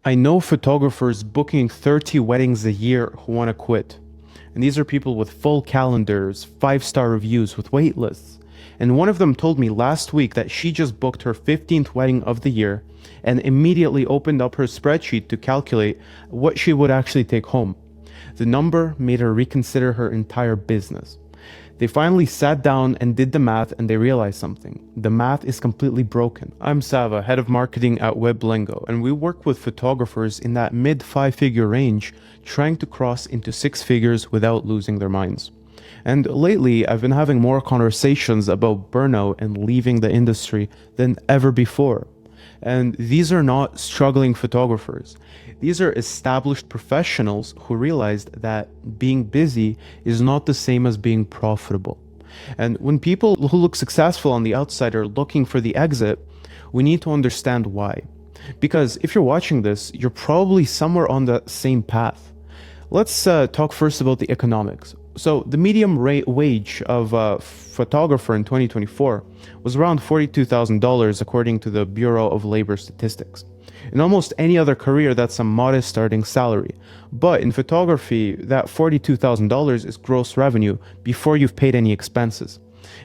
I know photographers booking 30 weddings a year who want to quit. And these are people with full calendars, 5-star reviews with wait lists. And one of them told me last week that she just booked her 15th wedding of the year and immediately opened up her spreadsheet to calculate what she would actually take home. The number made her reconsider her entire business. They finally sat down and did the math, and they realized something. The math is completely broken. I'm Sava, head of marketing at WebLingo, and we work with photographers in that mid 5-figure range, trying to cross into 6 figures without losing their minds. And lately, I've been having more conversations about burnout and leaving the industry than ever before. And these are not struggling photographers. These are established professionals who realized that being busy is not the same as being profitable. And when people who look successful on the outside are looking for the exit, we need to understand why. Because if you're watching this, you're probably somewhere on the same path. Let's talk first about the economics. So the median wage of a photographer in 2024 was around $42,000 according to the Bureau of Labor Statistics. In almost any other career, that's a modest starting salary. But in photography, that $42,000 is gross revenue before you've paid any expenses.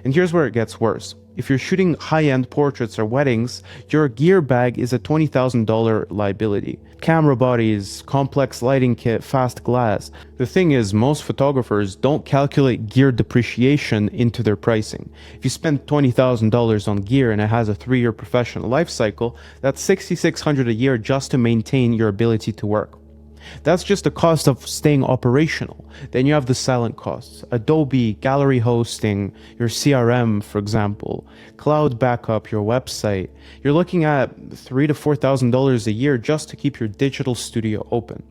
And here's where it gets worse. If you're shooting high-end portraits or weddings, your gear bag is a $20,000 liability. Camera bodies, complex lighting kit, fast glass. The thing is, most photographers don't calculate gear depreciation into their pricing. If you spend $20,000 on gear and it has a 3-year professional life cycle, that's $6,600 a year just to maintain your ability to work. That's just the cost of staying operational. Then you have the silent costs: Adobe, gallery hosting, your CRM, for example, cloud backup, your website. You're looking at $3,000 to $4,000 a year just to keep your digital studio open.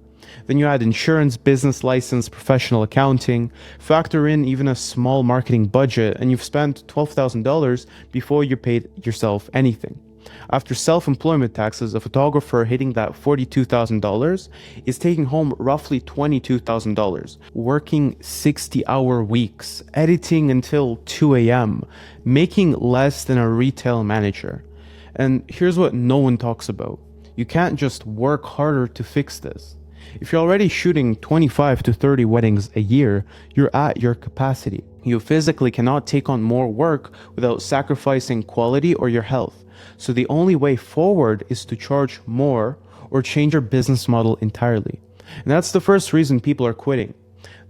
Then you add insurance, business license, professional accounting, factor in even a small marketing budget, and you've spent $12,000 before you paid yourself anything. After self-employment taxes, a photographer hitting that $42,000 is taking home roughly $22,000, working 60-hour weeks, editing until 2 a.m., making less than a retail manager. And here's what no one talks about. You can't just work harder to fix this. If you're already shooting 25 to 30 weddings a year, you're at your capacity. You physically cannot take on more work without sacrificing quality or your health. So the only way forward is to charge more or change your business model entirely. And that's the first reason people are quitting.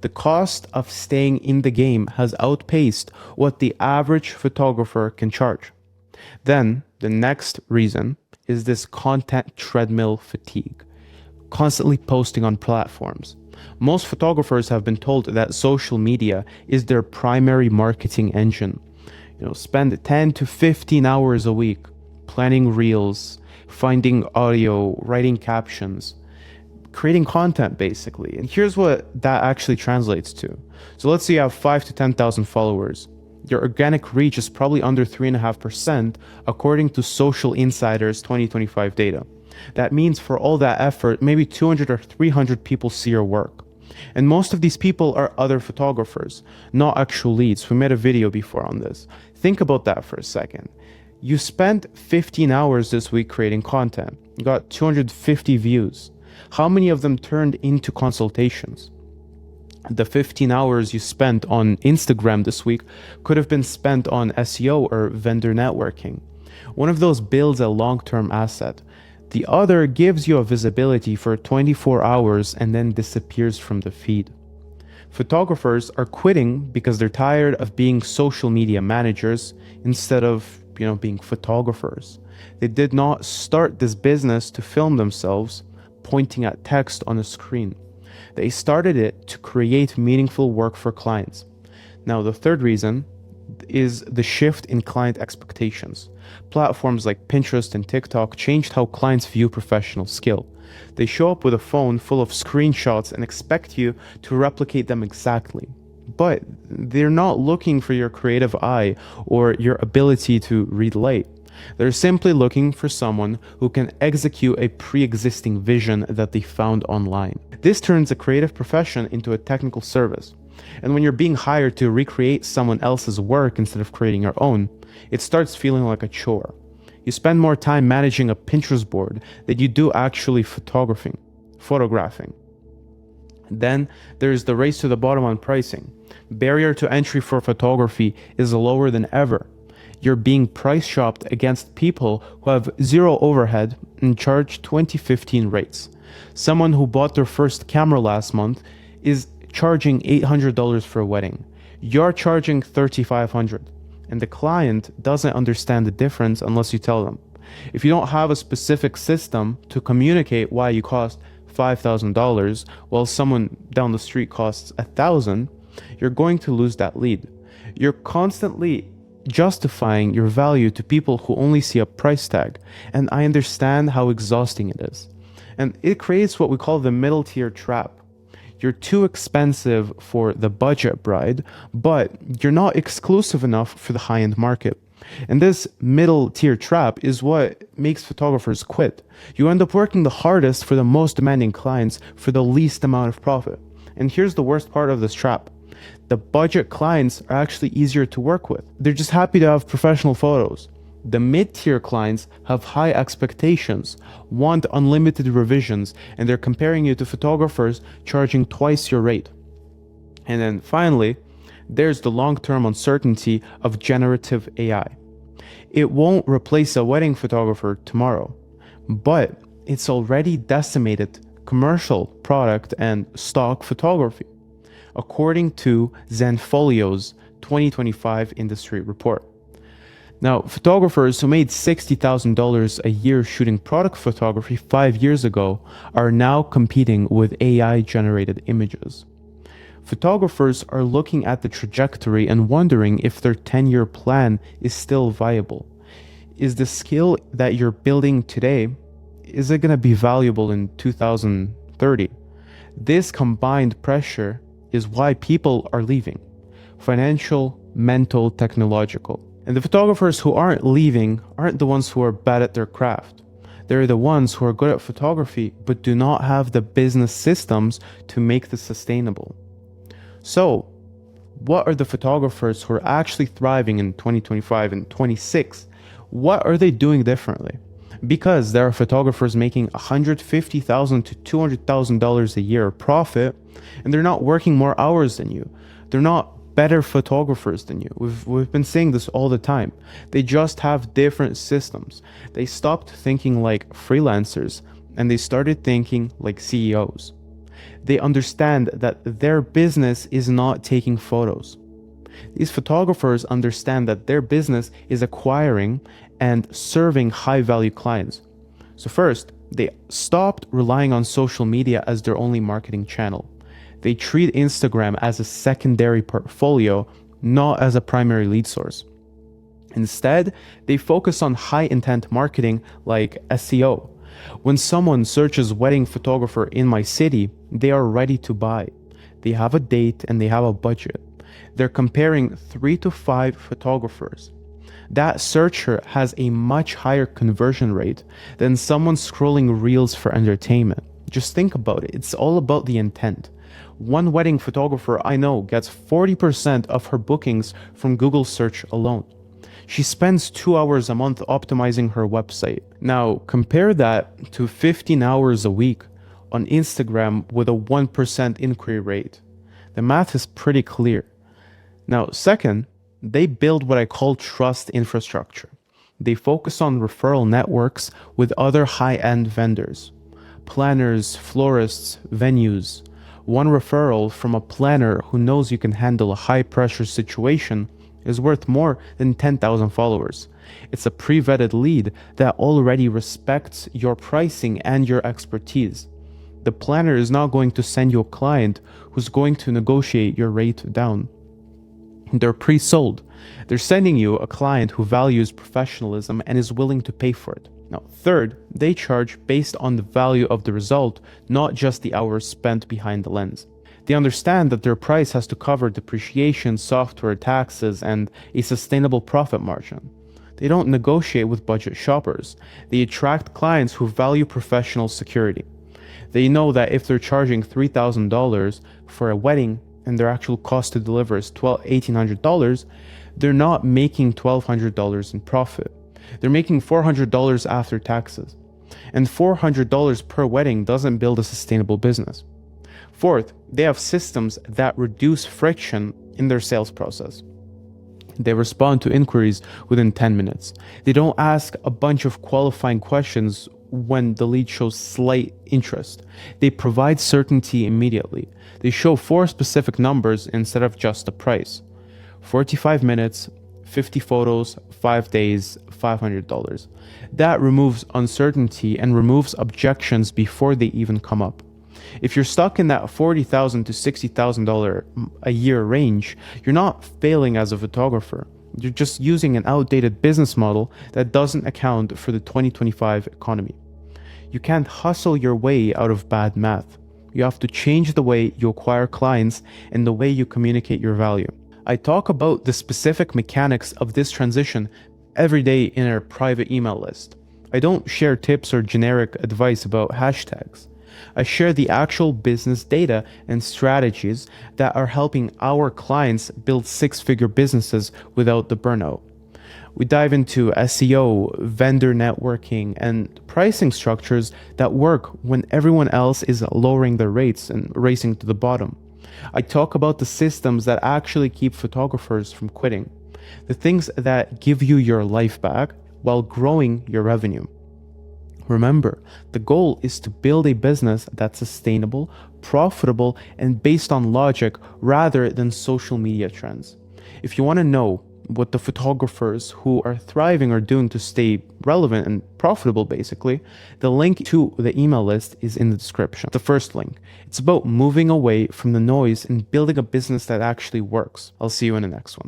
The cost of staying in the game has outpaced what the average photographer can charge. Then the next reason is this content treadmill fatigue. Constantly posting on platforms. Most photographers have been told that social media is their primary marketing engine. Spend 10 to 15 hours a week planning reels, finding audio, writing captions, creating content basically. And here's what that actually translates to. So let's say you have 5 to 10,000 followers. Your organic reach is probably under 3.5% according to Social Insider's 2025 data. That means for all that effort, maybe 200 or 300 people see your work. And most of these people are other photographers, not actual leads. We made a video before on this. Think about that for a second. You spent 15 hours this week creating content. You got 250 views. How many of them turned into consultations? The 15 hours you spent on Instagram this week could have been spent on SEO or vendor networking. One of those builds a long-term asset. The other gives you a visibility for 24 hours and then disappears from the feed. Photographers are quitting because they're tired of being social media managers instead of being photographers. They did not start this business to film themselves pointing at text on a screen. They started it to create meaningful work for clients. Now, the third reason is the shift in client expectations. Platforms like Pinterest and TikTok changed how clients view professional skill. They show up with a phone full of screenshots and expect you to replicate them exactly. But they're not looking for your creative eye or your ability to read light. They're simply looking for someone who can execute a pre-existing vision that they found online. This turns a creative profession into a technical service. And when you're being hired to recreate someone else's work instead of creating your own, it starts feeling like a chore. You spend more time managing a Pinterest board than you do actually photographing. Then there's the race to the bottom on pricing. Barrier to entry for photography is lower than ever. You're being price shopped against people who have zero overhead and charge 2015 rates. Someone who bought their first camera last month is charging $800 for a wedding. You're charging $3,500, and the client doesn't understand the difference unless you tell them. If you don't have a specific system to communicate why you cost $5,000 while someone down the street costs $1,000, you're going to lose that lead. You're constantly justifying your value to people who only see a price tag, and I understand how exhausting it is. And it creates what we call the middle tier trap. You're too expensive for the budget bride, but you're not exclusive enough for the high-end market. And this middle tier trap is what makes photographers quit. You end up working the hardest for the most demanding clients for the least amount of profit. And here's the worst part of this trap. The budget clients are actually easier to work with. They're just happy to have professional photos. The mid-tier clients have high expectations, want unlimited revisions, and they're comparing you to photographers charging twice your rate. And then finally, there's the long-term uncertainty of generative AI. It won't replace a wedding photographer tomorrow, but it's already decimated commercial product and stock photography, according to Zenfolio's 2025 industry report. Now, photographers who made $60,000 a year shooting product photography 5 years ago are now competing with AI-generated images. Photographers are looking at the trajectory and wondering if their 10-year plan is still viable. Is the skill that you're building today, is it going to be valuable in 2030? This combined pressure is why people are leaving. Financial, mental, technological. And the photographers who aren't leaving aren't the ones who are bad at their craft. They're the ones who are good at photography but do not have the business systems to make this sustainable. So, what are the photographers who are actually thriving in 2025 and 26? What are they doing differently? Because there are photographers making $150,000 to $200,000 a year profit, and they're not working more hours than you. They're not better photographers than you. We've been saying this all the time. They just have different systems. They stopped thinking like freelancers and they started thinking like CEOs. They understand that their business is not taking photos. These photographers understand that their business is acquiring and serving high-value clients. So first, they stopped relying on social media as their only marketing channel. They treat Instagram as a secondary portfolio, not as a primary lead source. Instead, they focus on high-intent marketing like SEO. When someone searches wedding photographer in my city, they are ready to buy. They have a date and they have a budget. They're comparing 3 to 5 photographers. That searcher has a much higher conversion rate than someone scrolling reels for entertainment. Just think about it. It's all about the intent. One wedding photographer I know gets 40% of her bookings from Google search alone. She spends 2 hours a month optimizing her website. Now, compare that to 15 hours a week on Instagram with a 1% inquiry rate. The math is pretty clear. Now, second, they build what I call trust infrastructure. They focus on referral networks with other high-end vendors, planners, florists, venues. One referral from a planner who knows you can handle a high-pressure situation is worth more than 10,000 followers. It's a pre-vetted lead that already respects your pricing and your expertise. The planner is not going to send you a client who's going to negotiate your rate down. They're pre-sold. They're sending you a client who values professionalism and is willing to pay for it. Now, third, they charge based on the value of the result, not just the hours spent behind the lens. They understand that their price has to cover depreciation, software, taxes, and a sustainable profit margin. They don't negotiate with budget shoppers. They attract clients who value professional security. They know that if they're charging $3,000 for a wedding and their actual cost to deliver is $1,800, they're not making $1,200 in profit. They're making $400 after taxes. And $400 per wedding doesn't build a sustainable business. Fourth, they have systems that reduce friction in their sales process. They respond to inquiries within 10 minutes. They don't ask a bunch of qualifying questions when the lead shows slight interest. They provide certainty immediately. They show 4 specific numbers instead of just a price. 45 minutes, 50 photos, 5 days, $500. That removes uncertainty and removes objections before they even come up. If you're stuck in that $40,000 to $60,000 a year range, you're not failing as a photographer. You're just using an outdated business model that doesn't account for the 2025 economy. You can't hustle your way out of bad math. You have to change the way you acquire clients and the way you communicate your value. I talk about the specific mechanics of this transition every day in our private email list. I don't share tips or generic advice about hashtags. I share the actual business data and strategies that are helping our clients build 6-figure businesses without the burnout. We dive into SEO, vendor networking, and pricing structures that work when everyone else is lowering their rates and racing to the bottom. I talk about the systems that actually keep photographers from quitting, the things that give you your life back while growing your revenue. Remember, the goal is to build a business that's sustainable, profitable, and based on logic rather than social media trends. If you want to know what the photographers who are thriving are doing to stay relevant and profitable, basically, the link to the email list is in the description. The first link. It's about moving away from the noise and building a business that actually works. I'll see you in the next one.